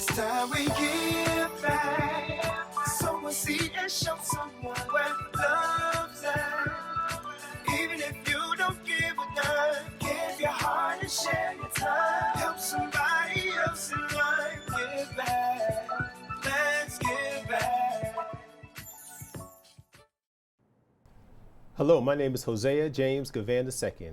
time we give back. Sow a seed and show someone where love's at. Even if you don't give a dime, give your heart and share your time. Help somebody else in life. Give back. Let's give back. Hello, my name is Hosea James Givan II.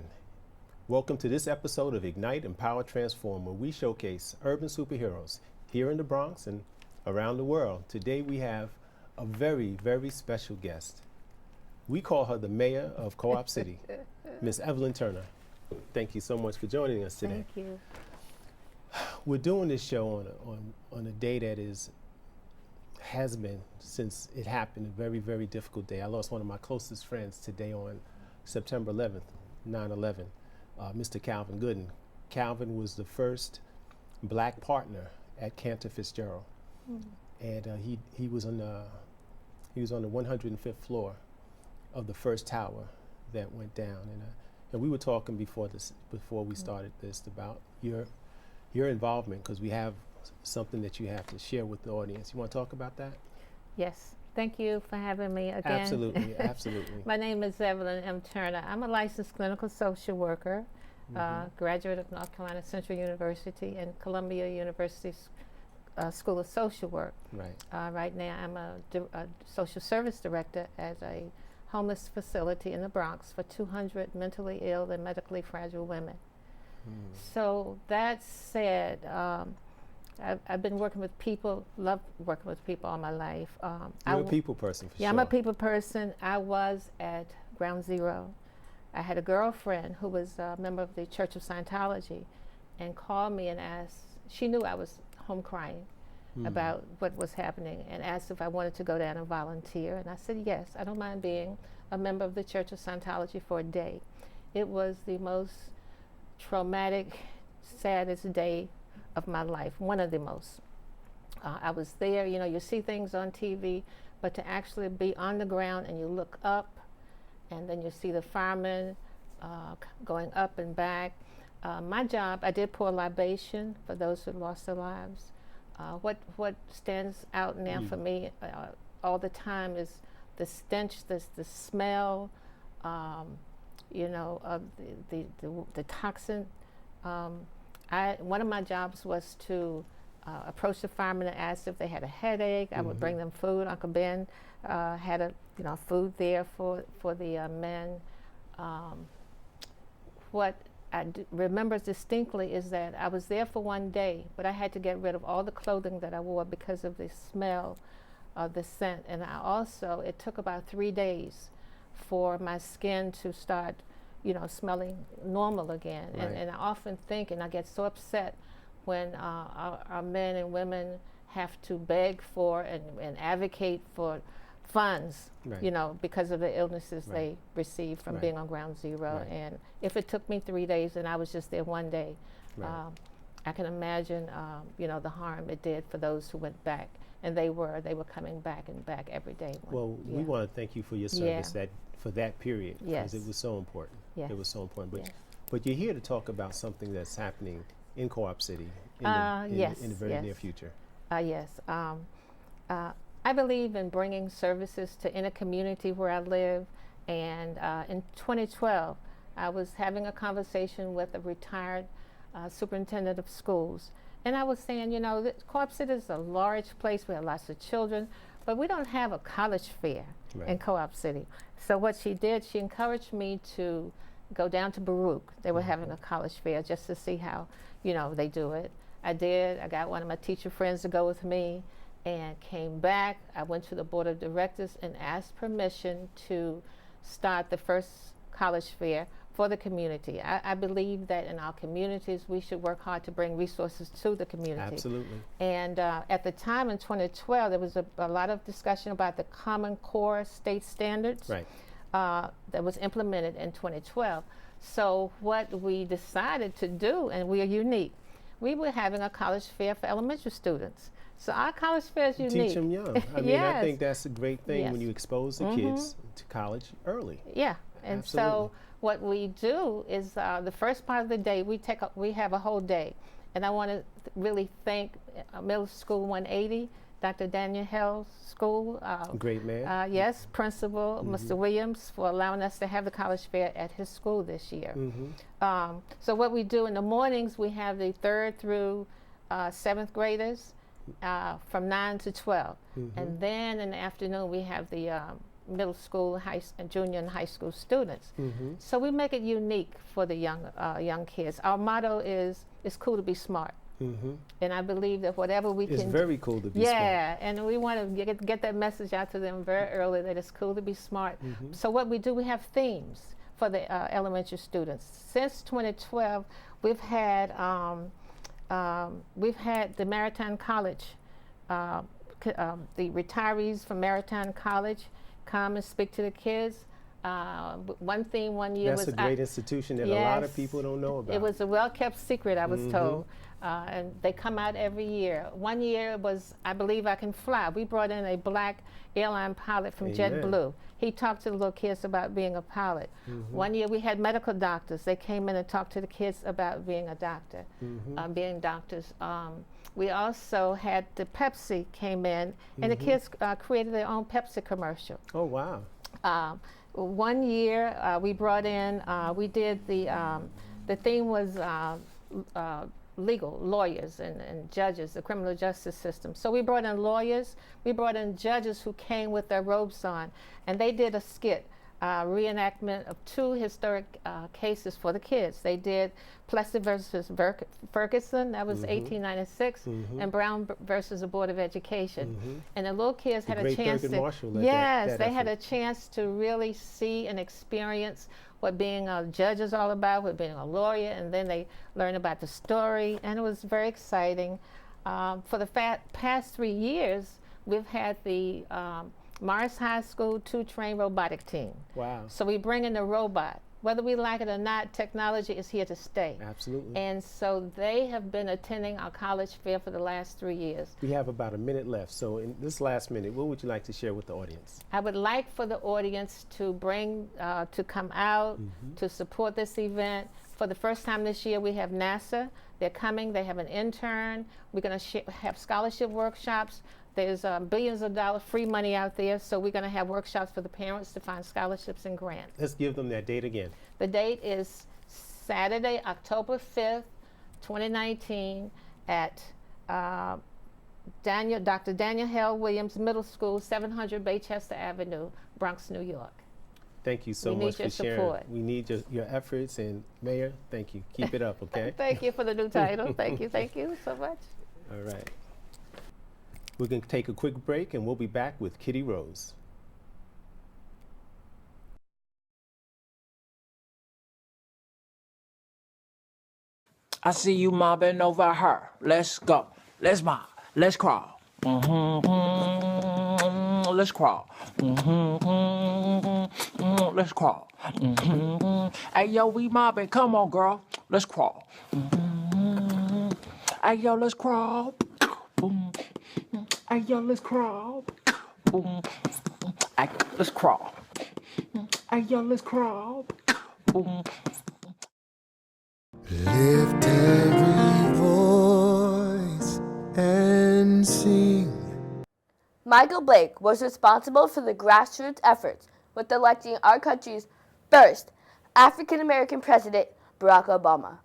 Welcome to this episode of Ignite, Empower, Transform, where we showcase urban superheroes here in the Bronx and around the world. Today we have a very, very special guest. We call her the mayor of Co-op City, Miss Evelyn Turner. Thank you so much for joining us today. Thank you. We're doing this show on a day that has been, since it happened, a very, very difficult day. I lost one of my closest friends today on September 11th, 9/11. Mr. Calvin Gooden. Calvin was the first black partner at Cantor Fitzgerald, and he was on the 105th floor of the first tower that went down. And we were talking before we started this about your involvement, because we have something that you have to share with the audience. You want to talk about that? Yes. Thank you for having me again. Absolutely, absolutely. My name is Evelyn M. Turner. I'm a licensed clinical social worker, graduate of North Carolina Central University and Columbia University's School of Social Work. Right. Right now I'm a social service director at a homeless facility in the Bronx for 200 mentally ill and medically fragile women. So that said, I've been working with people, love working with people all my life. You're a people person, for sure. Yeah, I'm a people person. I was at Ground Zero. I had a girlfriend who was a member of the Church of Scientology and called me and asked, she knew I was home crying about what was happening, and asked if I wanted to go down and volunteer. And I said, yes, I don't mind being a member of the Church of Scientology for a day. It was the most traumatic, saddest day of my life, one of the most. I was there, you see things on TV, but to actually be on the ground and you look up and then you see the firemen going up and back. My job, I did pour libation for those who lost their lives. What stands out now for me all the time is the stench, the smell, of the toxin. One of my jobs was to approach the firemen and ask if they had a headache. I would bring them food. Uncle Ben had food there for the men. What I remember distinctly is that I was there for one day, but I had to get rid of all the clothing that I wore because of the smell of the scent. And it took about 3 days for my skin to start smelling normal again. Right. And I often think, and I get so upset when our men and women have to beg for and advocate for funds, right. Because of the illnesses Right. they receive from Right. being on Ground Zero. Right. And if it took me 3 days and I was just there one day, Right. I can imagine, the harm it did for those who went back. And they were coming back and back every day. Well, we want to thank you for your service for that period, because it was so important. Yes. It was so important. But Yes. but you're here to talk about something that's happening in Co-op City in the very near future. Yes. I believe in bringing services to inner community where I live. And in 2012, I was having a conversation with a retired superintendent of schools. And I was saying, Co-op City is a large place. We have lots of children, but we don't have a college fair in Co-op City. So what she did, she encouraged me to go down to Baruch. They were having a college fair just to see how, they do it. I did. I got one of my teacher friends to go with me and came back. I went to the board of directors and asked permission to start the first college fair for the community. I believe that in our communities, we should work hard to bring resources to the community. Absolutely. And at the time in 2012, there was a lot of discussion about the Common Core state standards Right. that was implemented in 2012. So what we decided to do, and we are unique, we were having a college fair for elementary students. So our college fair is unique. Teach them young. I mean, I think that's a great thing when you expose the kids to college early. Yeah, and Absolutely. so what we do is the first part of the day we have a whole day, And I want to really thank Middle School 180, Dr. Daniel Hell's school. Great man. Yes, principal, Mr. Williams, for allowing us to have the college fair at his school this year. So what we do in the mornings, we have the 3rd through 7th graders from 9 to 12. And then in the afternoon, we have the middle school, junior and high school students. So we make it unique for the young kids. Our motto is, it's cool to be smart. And I believe that whatever we can... It's very cool to be smart. Yeah, and we want to get that message out to them very early, that it's cool to be smart. So what we do, we have themes for the elementary students. Since 2012, we've had the Maritime College, the retirees from Maritime College come and speak to the kids. One theme one year was... That's a great institution that a lot of people don't know about. It was a well-kept secret, I was told. And they come out every year. One year was I Believe I Can Fly. We brought in a black airline pilot from JetBlue. He talked to the little kids about being a pilot. One year we had medical doctors. They came in and talked to the kids about being a doctor, being doctors. We also had the Pepsi came in, and the kids created their own Pepsi commercial. Oh, wow. One year we brought in, we did the theme was legal, lawyers and judges, the criminal justice system. So we brought in lawyers, we brought in judges who came with their robes on, and they did a skit, reenactment of 2 historic cases for the kids. They did Plessy versus Ferguson, that was 1896, and Brown versus the Board of Education. And the little kids had a chance to, yes, they had a chance to really see and experience what being a judge is all about, what being a lawyer, and then they learn about the story, and it was very exciting. For the past 3 years, we've had the Morris High School 2-train robotic team. Wow. So we bring in the robot. Whether we like it or not, technology is here to stay. Absolutely. And so they have been attending our college fair for the last 3 years. We have about a minute left. So in this last minute, what would you like to share with the audience? I would like for the audience to to come out, to support this event. For the first time this year, we have NASA. They're coming. They have an intern. We're going to have scholarship workshops. There's billions of dollars free money out there, so we're going to have workshops for the parents to find scholarships and grants. Let's give them that date again. The date is Saturday, October 5th, 2019 at Dr. Daniel Hell Williams Middle School, 700 Baychester Avenue, Bronx, New York. Thank you so much for sharing. Support. We need your efforts, and Mayor, thank you. Keep it up, okay? Thank you for the new title. Thank you so much. All right. We're going to take a quick break, and we'll be back with Kitty Rose. I see you mobbing over her. Let's go. Let's mob. Let's crawl. Let's crawl. Let's crawl. Hey, yo, we mobbing. Come on, girl. Let's crawl. Hey, yo, let's crawl. Hey, yo, let's crawl. Hey, let's crawl. Hey, yo, let's crawl. Lift every voice and sing. Michael Blake was responsible for the grassroots efforts with electing our country's first African-American president, Barack Obama.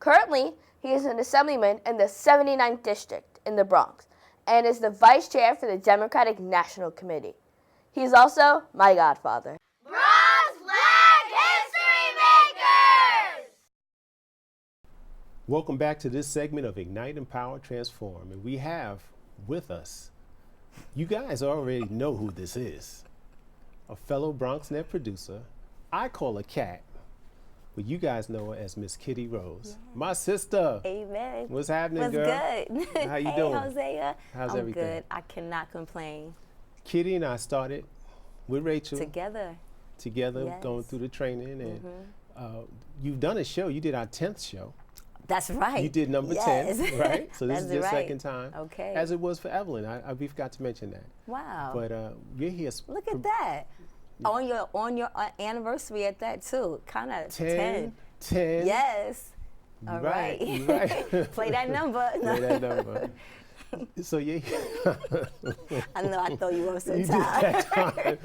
Currently, he is an assemblyman in the 79th District in the Bronx and is the vice chair for the Democratic National Committee. He is also my godfather. Bronx Black History Makers! Welcome back to this segment of Ignite, Empower, Transform. And we have with us, you guys already know who this is, a fellow BronxNet producer. I call her Cat, but you guys know her as Miss Kitty Rose. Yeah. My sister. Amen. What's happening, What's girl? Good? How you hey, doing? Hosea. How's I'm everything? Good. I cannot complain. Kitty and I started with Rachel. Together, yes. Going through the training. And you've done a show. You did our 10th show. That's right. You did number 10, right? So this is your second time. Okay. As it was for Evelyn. We forgot to mention that. Wow. But you're here. Look at that. On your anniversary at that too. Kind of 10. 10. Yes. All Right, right. right. Play that number. Play that number. So yeah, I know I throw you off you did sometimes. that time.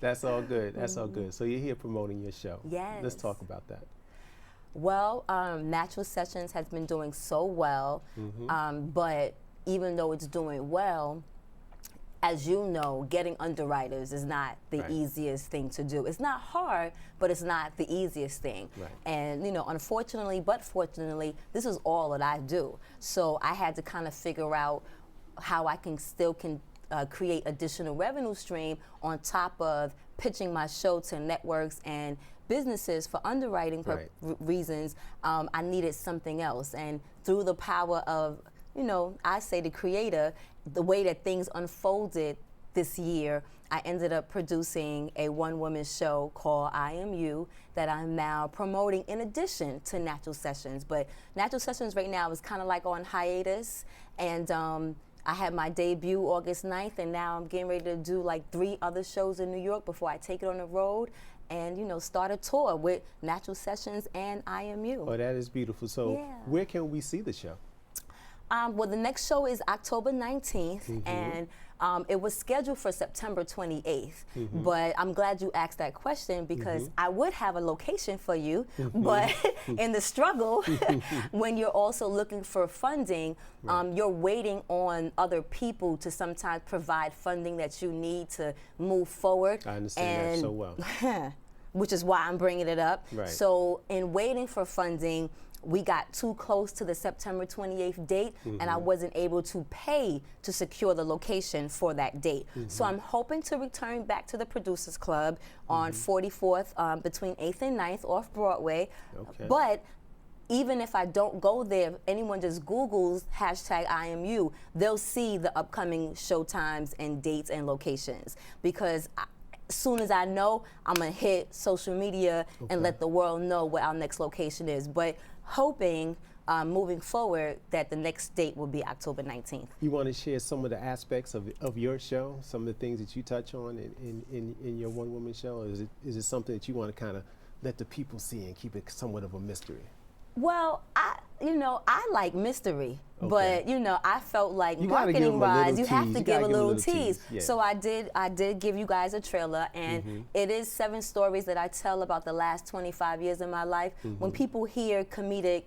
That's all good. That's all good. So you're here promoting your show. Yes. Let's talk about that. Well, Natural Sessions has been doing so well, but even though it's doing well, as you know, getting underwriters is not the Right. easiest thing to do. It's not hard, but it's not the easiest thing. Right. And, you know, unfortunately, but fortunately, this is all that I do. So I had to kind of figure out how I can still create additional revenue stream on top of pitching my show to networks and businesses for underwriting Right. reasons. I needed something else. And through the power of, you know, I say the creator, the way that things unfolded this year, I ended up producing a one-woman show called I Am You that I'm now promoting in addition to Natural Sessions. But Natural Sessions right now is kind of like on hiatus, and I had my debut August 9th, and now I'm getting ready to do like 3 other shows in New York before I take it on the road and, you know, start a tour with Natural Sessions and I Am You. Oh, that is beautiful. So Yeah. where can we see the show? Well, the next show is October 19th, and it was scheduled for September 28th. But I'm glad you asked that question because I would have a location for you, but in the struggle, when you're also looking for funding, you're waiting on other people to sometimes provide funding that you need to move forward. I understand that so well. Which is why I'm bringing it up. Right. So in waiting for funding, we got too close to the September 28th date, and I wasn't able to pay to secure the location for that date. So I'm hoping to return back to the Producers Club on 44th between 8th and 9th off Broadway. Okay. But even if I don't go there, if anyone just Googles hashtag I Am You, they'll see the upcoming show times and dates and locations. Because as soon as I know, I'm gonna hit social media and let the world know what our next location is. But hoping, moving forward, that the next date will be October 19th. You want to share some of the aspects of your show, some of the things that you touch on in your one-woman show, or is it something that you want to kind of let the people see and keep it somewhat of a mystery? Well, I like mystery, Okay. but I felt like You gotta give 'em a little marketing-wise, you have tease. to You give gotta a give 'em a little little tease. tease, yeah. So I did give you guys a trailer, and it is 7 stories that I tell about the last 25 years of my life. When people hear comedic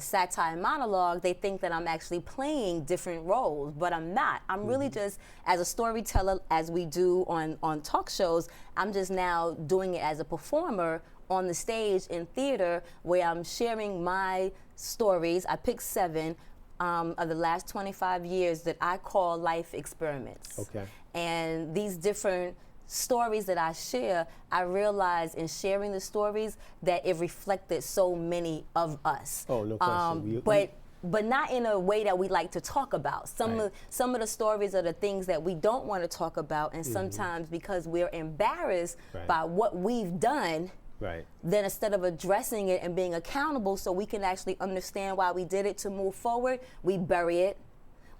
satire monologue, they think that I'm actually playing different roles, but I'm not. I'm really just, as a storyteller, as we do on talk shows, I'm just now doing it as a performer on the stage in theater, where I'm sharing my stories. I picked 7 of the last 25 years that I call life experiments. Okay. And these different stories that I share, I realized in sharing the stories that it reflected so many of us. Oh, no question. But not in a way that we like to talk about. Some of the stories are the things that we don't want to talk about, and sometimes because we're embarrassed Right. by what we've done, Right. then instead of addressing it and being accountable so we can actually understand why we did it to move forward, we bury it.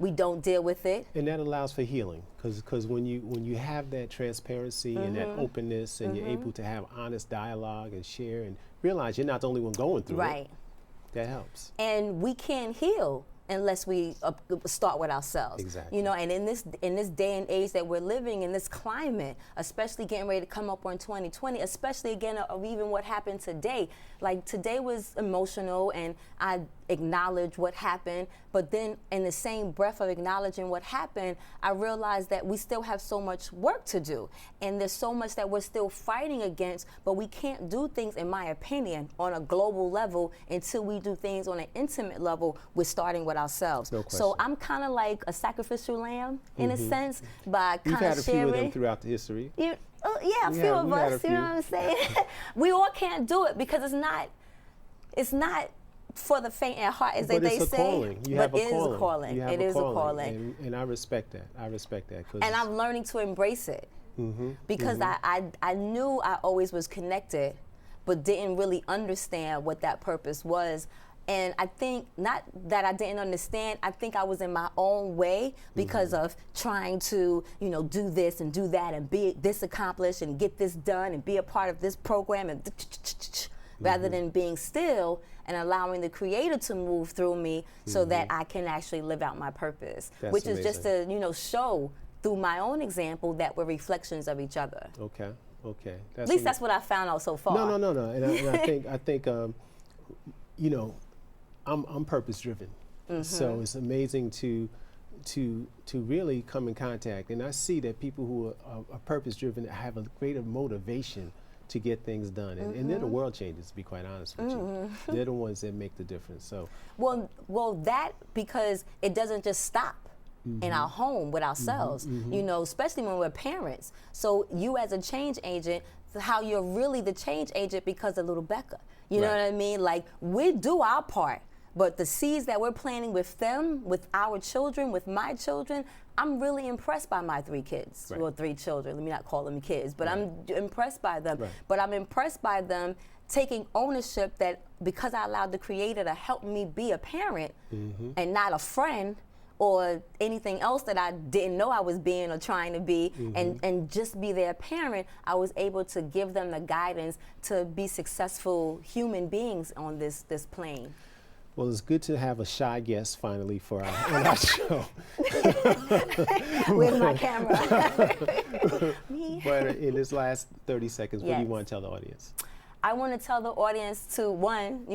We don't deal with it. And that allows for healing, because when you have that transparency and that openness, and you're able to have honest dialogue and share and realize you're not the only one going through Right. it, that helps. And we can't heal unless we start with ourselves. Exactly. And in this day and age that we're living, in this climate, especially getting ready to come up on 2020, especially again of even what happened today. Like today was emotional, and I acknowledge what happened, but then in the same breath of acknowledging what happened, I realized that we still have so much work to do, and there's so much that we're still fighting against, but we can't do things, in my opinion, on a global level until we do things on an intimate level. We're starting with ourselves. No question. So I'm kind of like a sacrificial lamb in a sense, by You've kind had of a few of them sharing. throughout the history. Yeah, a We few had- of we had a us, you know few. what I'm saying? We all can't do it because it's not for the faint at heart, as But they it's a say. calling. You but have a it is calling. a calling. You have It a is a calling. And I respect that. I respect that. And I'm learning to embrace it. Because I knew I always was connected, but didn't really understand what that purpose was. And I think, not that I didn't understand, I think I was in my own way because of trying to, do this and do that and be this accomplished and get this done and be a part of this program, and rather than being still and allowing the Creator to move through me so that I can actually live out my purpose, That's which is just amazing. to, show through my own example that we're reflections of each other. Okay. At least that's what I found out so far. No. And I think, I'm purpose driven. So it's amazing to really come in contact, and I see that people who are purpose driven have a greater motivation to get things done, and they're the world changers, to be quite honest with you. They're the ones that make the difference. So well, that because it doesn't just stop in our home with ourselves, especially when we're parents. So you as a change agent, how you're really the change agent because of little Becca. You know what I mean? Like, we do our part, but the seeds that we're planting with them, with our children, with my children, I'm really impressed by my 3 kids. Right. Well, 3 children, let me not call them kids, but I'm impressed by them. Right. But I'm impressed by them taking ownership that because I allowed the Creator to help me be a parent and not a friend or anything else that I didn't know I was being or trying to be, and just be their parent, I was able to give them the guidance to be successful human beings on this plane. well, it's good to have a shy guest finally for on our show. Where's my camera? Me. But in this last 30 seconds, what do you Yes. want to tell the audience? I want to tell the audience to, one,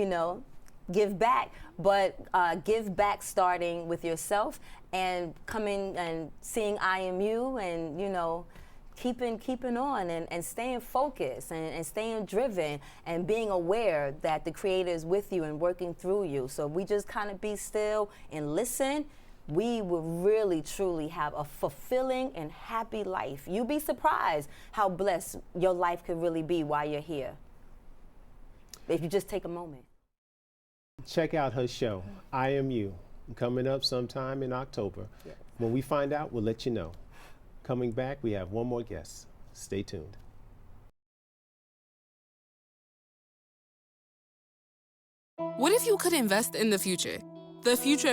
give back, but give back starting with yourself and coming and seeing I Am You, and keeping on and staying focused and staying driven and being aware that the Creator is with you and working through you. So if we just kind of be still and listen, we will really truly have a fulfilling and happy life. You'll be surprised how blessed your life could really be while you're here, if you just take a moment. Check out her show, I Am You, coming up sometime in October. Yes. When we find out, we'll let you know. Coming back, we have one more guest. Stay tuned. What if you could invest in the future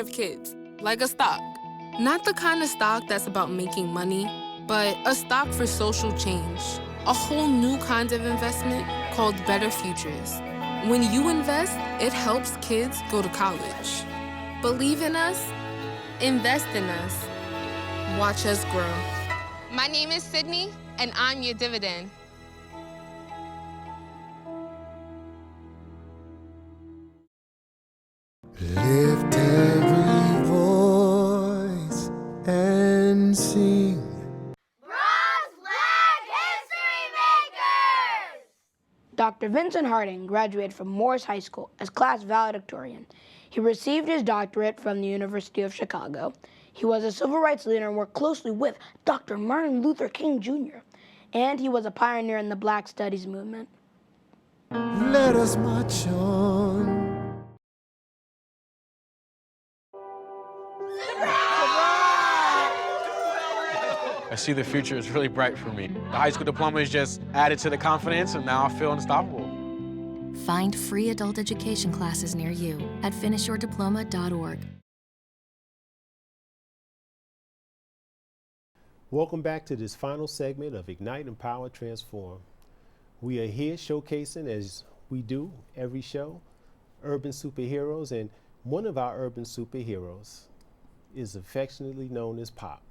of kids, like a stock? Not the kind of stock that's about making money, but a stock for social change. A whole new kind of investment called Better Futures. When you invest, it helps kids go to college. Believe in us, invest in us, watch us grow. My name is Sydney, and I'm your dividend. Lift every voice and sing. Bronze Flag History Makers! Dr. Vincent Harding graduated from Morris High School as class valedictorian. He received his doctorate from the University of Chicago. He was a civil rights leader and worked closely with Dr. Martin Luther King Jr., and he was a pioneer in the Black Studies movement. Let us march on. I see the future is really bright for me. The high school diploma is just added to the confidence, and now I feel unstoppable. Find free adult education classes near you at finishyourdiploma.org. Welcome back to this final segment of Ignite, Empower, Transform. We are here showcasing, as we do every show, urban superheroes, and one of our urban superheroes is affectionately known as Pop.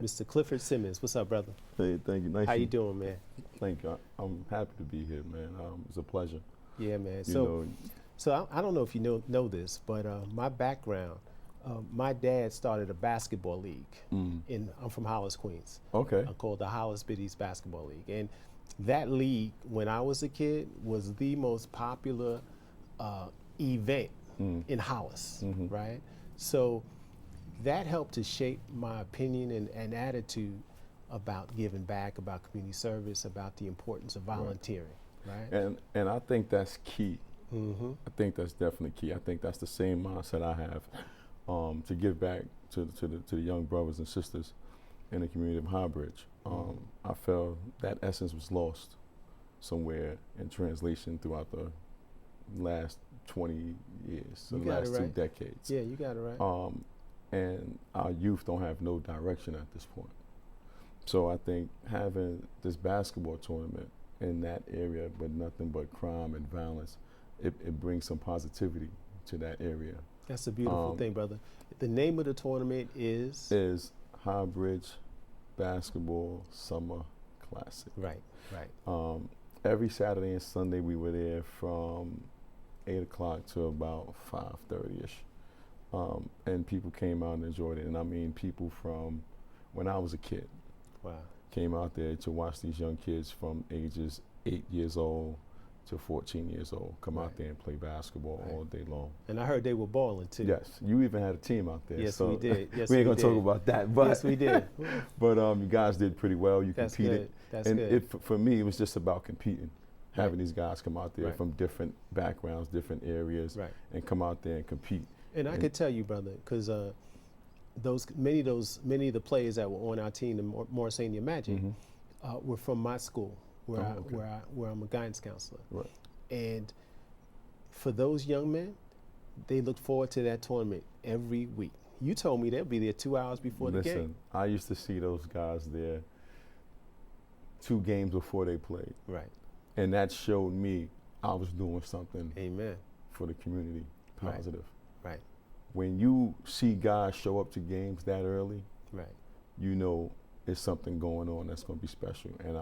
Mr. Clifford Simmons. What's up, brother? Hey, thank you. Nice. How you doing, man? Thank you. I'm happy to be here, man. It's a pleasure. Yeah, man. You So I don't know if you know this, but my background, my dad started a basketball league. I'm from Hollis, Queens. Okay. Called the Hollis Biddies Basketball League. And that league, when I was a kid, was the most popular event in Hollis, right? So that helped to shape my opinion and attitude about giving back, about community service, about the importance of volunteering, right? And I think that's key. I think that's definitely key. I think that's the same mindset I have to give back to the young brothers and sisters in the community of Highbridge. I felt that essence was lost somewhere in translation throughout the last 20 years, the last 2 decades. Yeah, you got it right. And our youth don't have no direction at this point. So I think having this basketball tournament in that area with nothing but crime and violence it brings some positivity to that area. That's a beautiful thing, brother. The name of the tournament is High Bridge Basketball Summer Classic. Right, right. Every Saturday and Sunday we were there from 8 o'clock to about 5:30ish, and people came out and enjoyed it. And I mean, people from when I was a kid, came out there to watch these young kids from ages 8 years old to 14 years old come out there and play basketball all day long. And I heard they were balling too. Yes, you even had a team out there. Yes, so we did. Yes, we ain't gonna talk about that, but yes, we did. But you guys did pretty well. You That's competed. good. That's and good. for me, it was just about competing, having these guys come out there from different backgrounds, different areas, and come out there and compete. And I could tell you, brother, because many of the players that were on our team, the Morris Senior Magic, were from my school, where I'm a guidance counselor. Right. And for those young men, they look forward to that tournament every week. You told me they'll be there 2 hours before the game. Listen, I used to see those guys there 2 games before they played. Right. And that showed me I was doing something Amen. for the community, positive. Right. When you see guys show up to games that early, you know there's something going on that's going to be special. And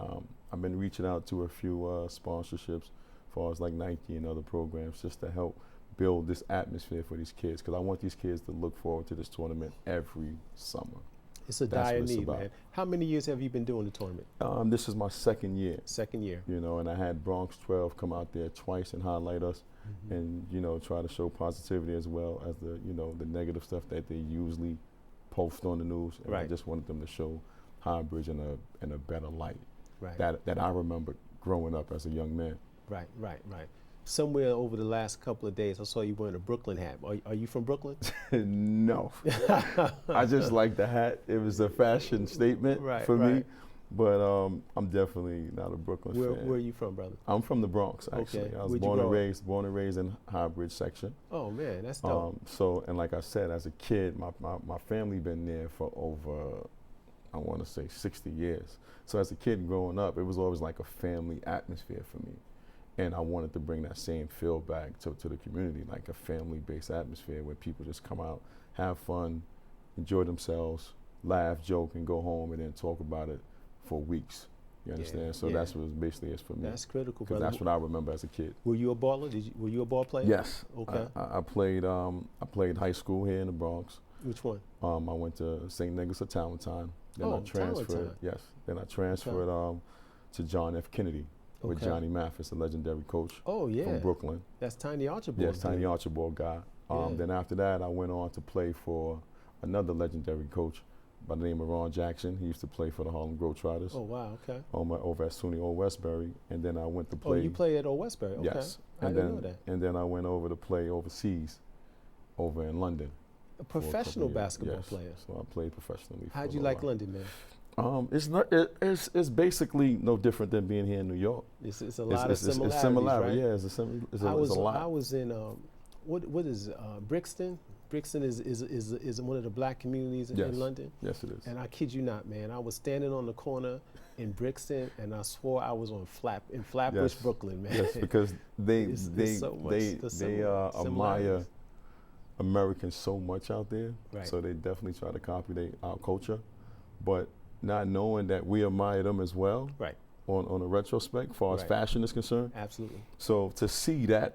I've been reaching out to a few sponsorships as far as like Nike and other programs just to help build this atmosphere for these kids, because I want these kids to look forward to this tournament every summer. It's a dire need, man. How many years have you been doing the tournament? This is my second year. Second year. You know, and I had Bronx 12 come out there twice and highlight us, and you know, try to show positivity as well as the the negative stuff that they usually post on the news. And I just wanted them to show High Bridge in a better light. Right. That I remember growing up as a young man. Right. Somewhere over the last couple of days, I saw you wearing a Brooklyn hat. Are you from Brooklyn? No. I just like the hat. It was a fashion statement for me. But I'm definitely not a Brooklyn fan. Where are you from, brother? I'm from the Bronx, actually. Okay. I was born and raised in High Bridge section. Oh man, that's dope. So, and like I said, as a kid, my family been there for over, I want to say 60 years. So as a kid growing up, it was always like a family atmosphere for me. And I wanted to bring that same feel back to the community, like a family-based atmosphere where people just come out, have fun, enjoy themselves, laugh, joke, and go home and then talk about it for weeks. You understand? So that's what it basically is for me. That's critical, because that's what I remember as a kid. Were you a baller? Were you a ball player? Yes. Okay. I played high school here in the Bronx. Which one? I went to St. Nicholas of Talentine. Then I transferred. Talentine. Yes. Then I transferred to John F. Kennedy. With Johnny Mathis, a legendary coach from Brooklyn. That's Tiny Archibald. Yes, Tiny Archibald guy. Then after that, I went on to play for another legendary coach by the name of Ron Jackson. He used to play for the Harlem Globetrotters. Oh, wow, okay. Over at SUNY Old Westbury. And then I went to play. Oh, you played at Old Westbury? Okay. Yes. I didn't know that. And then I went over to play overseas, over in London. A professional basketball player? So I played professionally. How'd you like London, man? It's basically no different than being here in New York. It's a lot of similarities, it's similar, right? Yeah, it's a lot. I was in what is Brixton? Brixton is one of the black communities in London. Yes, it is. And I kid you not, man, I was standing on the corner in Brixton, and I swore I was in Flatbush, Brooklyn, man. Yes, because they admire Americans so much out there, so they definitely try to copy our culture, but not knowing that we admire them as well, on a retrospect, as far as fashion is concerned. Absolutely. So to see the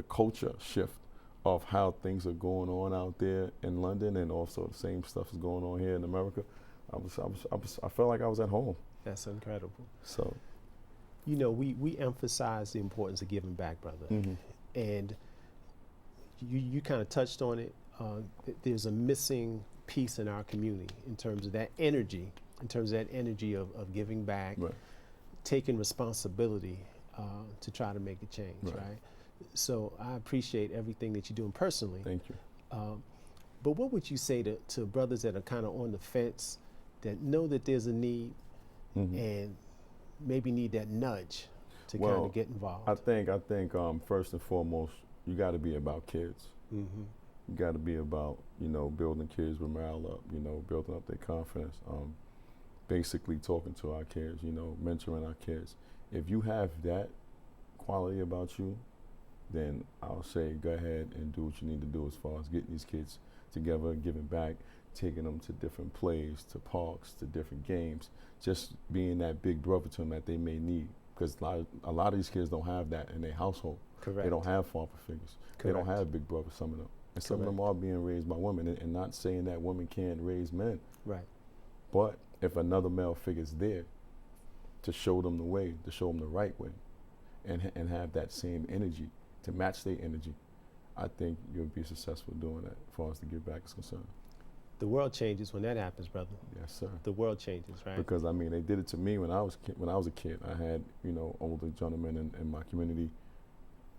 culture shift of how things are going on out there in London, and also the same stuff is going on here in America, I felt like I was at home. That's incredible. So, you know, we emphasize the importance of giving back, brother, and you kind of touched on it. There's a missing piece in our community in terms of that energy, of giving back, taking responsibility to try to make a change, right? So I appreciate everything that you're doing personally. Thank you. But what would you say to brothers that are kind of on the fence, that know that there's a need and maybe need that nudge to kind of get involved? I think first and foremost, you got to be about kids. You got to be about, building kids' morale up, building up their confidence, basically talking to our kids, mentoring our kids. If you have that quality about you, then I'll say go ahead and do what you need to do as far as getting these kids together, giving back, taking them to different plays, to parks, to different games, just being that big brother to them that they may need. Because a lot of these kids don't have that in their household. Correct. They don't have father figures. Correct. They don't have big brothers, some of them. And some of them are being raised by women, and not saying that women can't raise men. Right. But if another male figure is there to show them the way, to show them the right way, and have that same energy, to match their energy, I think you'll be successful doing that as far as the give back is concerned. The world changes when that happens, brother. Yes, sir. The world changes, right? Because I mean, they did it to me when I was a kid. I had, you know, older gentlemen in my community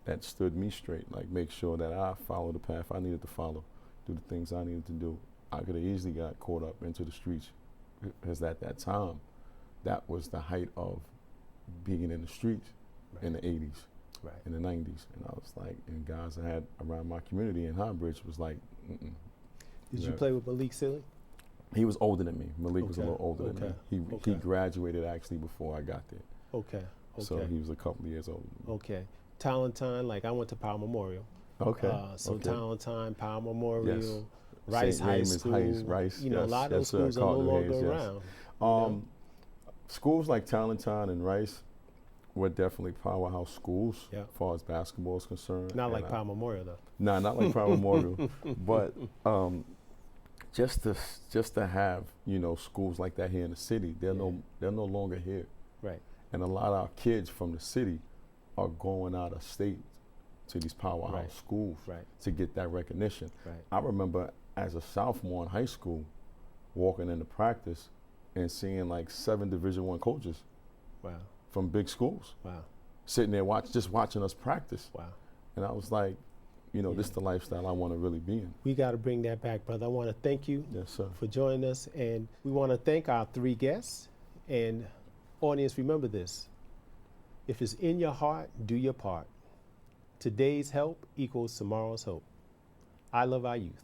that stood me straight, like make sure that I followed the path I needed to follow, do the things I needed to do. I could have easily got caught up into the streets, because at that time, that was the height of being in the streets in the 80s, in the 90s. And I was like, and guys I had around my community in Highbridge was like, Did you play with Malik Silly? He was older than me. Malik was a little older than me. He Okay. graduated actually before I got there. Okay. So he was a couple of years older than me. Okay. Talent Time, like I went to Powell Memorial. Okay. So okay. Talent Time, Powell Memorial, Yes. Rice St. High Raymond's School. Rice, you know, yes, a lot of those yes, sir. schools are no Cardinal longer Hayes, yes. around. you know? Schools like Talentine and Rice were definitely powerhouse schools as far as basketball is concerned. Not like Powell Memorial though. No, not like Powell Memorial, but just to have, you know, schools like that here in the city, they're no longer here. Right. And a lot of our kids from the city are going out of state to these powerhouse schools to get that recognition. Right. I remember as a sophomore in high school walking into practice and seeing like 7 Division I coaches from big schools sitting there just watching us practice. And I was like, you know, this is the lifestyle I want to really be in. We got to bring that back, brother. I want to thank you for joining us, and we want to thank our 3 guests. And audience, remember this: if it's in your heart, do your part. Today's help equals tomorrow's hope. I love our youth.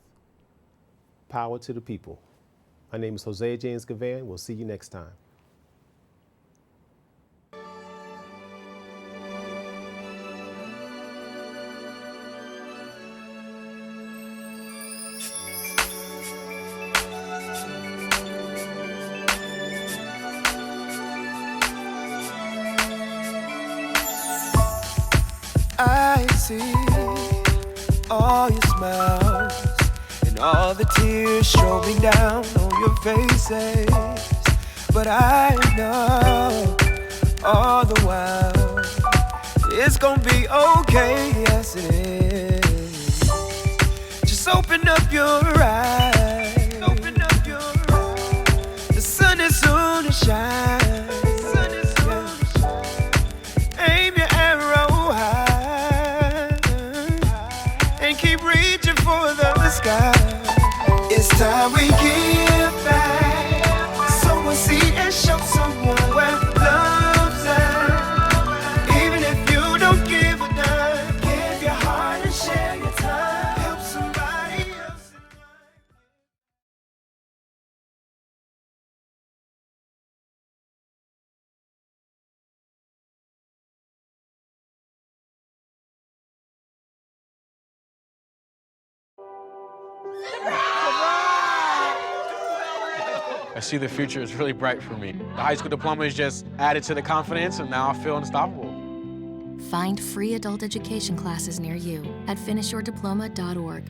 Power to the people. My name is Hosea James Givan. We'll see you next time. I see all your smiles and all the tears strolling down on your faces. But I know all the while it's gonna be okay, yes it is. Just open up your eyes. Open up your eyes. The sun is soon to shine. Aim your arrow high and keep reaching for the sky. It's time we give back. Sow a seed and show someone where love's at. Even if you don't give a dime, give your heart and share your time. Help somebody else. I see the future is really bright for me. The high school diploma is just added to the confidence, and now I feel unstoppable. Find free adult education classes near you at finishyourdiploma.org.